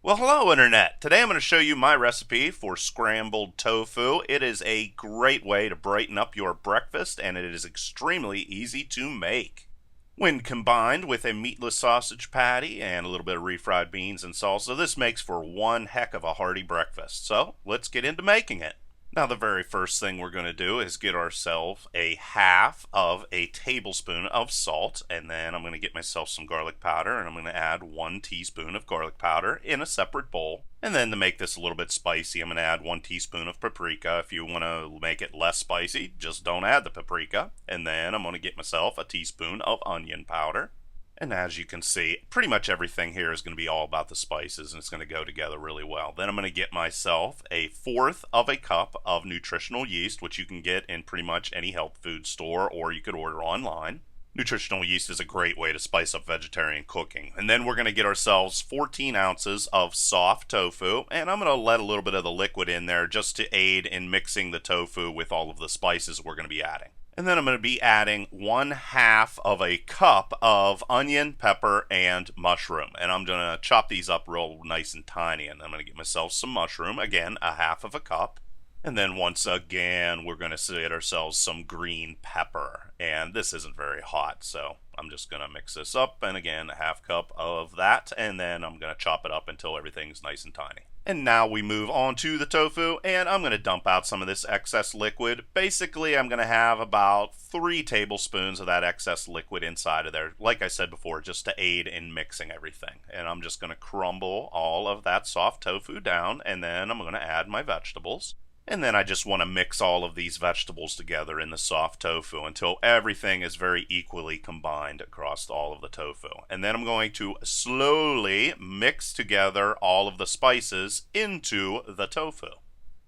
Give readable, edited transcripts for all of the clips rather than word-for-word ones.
Well, hello, Internet. Today I'm going to show you my recipe for scrambled tofu. It is a great way to brighten up your breakfast, and it is extremely easy to make. When combined with a meatless sausage patty and a little bit of refried beans and salsa, this makes for one heck of a hearty breakfast. So let's get into making it. Now, the very first thing we're going to do is get ourselves a half of a tablespoon of salt, and then I'm going to get myself some garlic powder, and I'm going to add 1 teaspoon of garlic powder in a separate bowl. And then to make this a little bit spicy, I'm going to add 1 teaspoon of paprika. If you want to make it less spicy, just don't add the paprika. And then I'm going to get myself a teaspoon of onion powder. And as you can see, pretty much everything here is going to be all about the spices, and it's going to go together really well. Then I'm going to get myself a fourth of a cup of nutritional yeast, which you can get in pretty much any health food store, or you could order online. Nutritional yeast is a great way to spice up vegetarian cooking. And then we're going to get ourselves 14 ounces of soft tofu, and I'm going to let a little bit of the liquid in there just to aid in mixing the tofu with all of the spices we're going to be adding. And then I'm going to be adding 1/2 of a cup of onion, pepper, and mushroom. And I'm going to chop these up real nice and tiny. And I'm going to get myself some mushroom, again, 1/2 of a cup. And then once again, we're going to get ourselves some green pepper. And this isn't very hot, so I'm just going to mix this up. And again, 1/2 cup of that. And then I'm going to chop it up until everything's nice and tiny. And now we move on to the tofu, and I'm going to dump out some of this excess liquid. Basically, I'm going to have about 3 tablespoons of that excess liquid inside of there, like I said before, just to aid in mixing everything. And I'm just going to crumble all of that soft tofu down, and then I'm going to add my vegetables. And then I just want to mix all of these vegetables together in the soft tofu until everything is very equally combined across all of the tofu. And then I'm going to slowly mix together all of the spices into the tofu.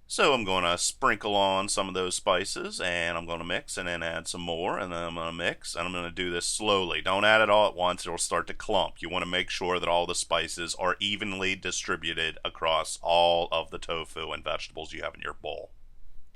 So I'm going to sprinkle on some of those spices, and I'm going to mix and then add some more, and then I'm going to mix, and I'm going to do this slowly. Don't add it all at once, it'll start to clump. You want to make sure that all the spices are evenly distributed across all of the tofu and vegetables you have in your bowl.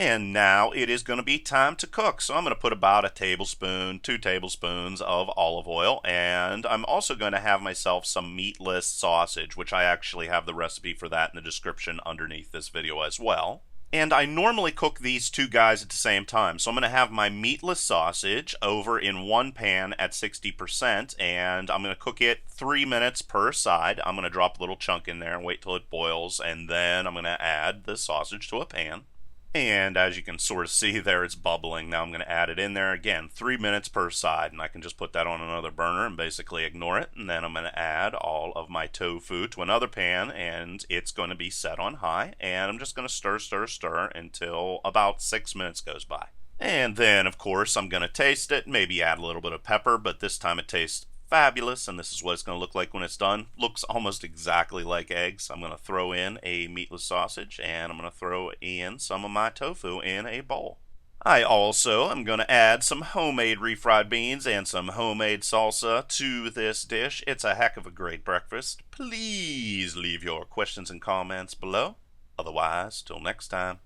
And now it is going to be time to cook. So I'm going to put about a tablespoon, 2 tablespoons of olive oil, and I'm also going to have myself some meatless sausage, which I actually have the recipe for that in the description underneath this video as well. And I normally cook these 2 guys at the same time. So I'm going to have my meatless sausage over in one pan at 60%, and I'm going to cook it 3 minutes per side. I'm going to drop a little chunk in there and wait till it boils, and then I'm going to add the sausage to a pan. And as you can sort of see there, it's bubbling. Now I'm going to add it in there again, 3 minutes per side, and I can just put that on another burner and basically ignore it. And then I'm going to add all of my tofu to another pan, and it's going to be set on high. And I'm just going to stir until about 6 minutes goes by. And then, of course, I'm going to taste it, maybe add a little bit of pepper, but this time it tastes fabulous, and this is what it's going to look like when it's done. Looks almost exactly like eggs. I'm going to throw in a meatless sausage, and I'm going to throw in some of my tofu in a bowl. I also am going to add some homemade refried beans and some homemade salsa to this dish. It's a heck of a great breakfast. Please leave your questions and comments below. Otherwise, till next time.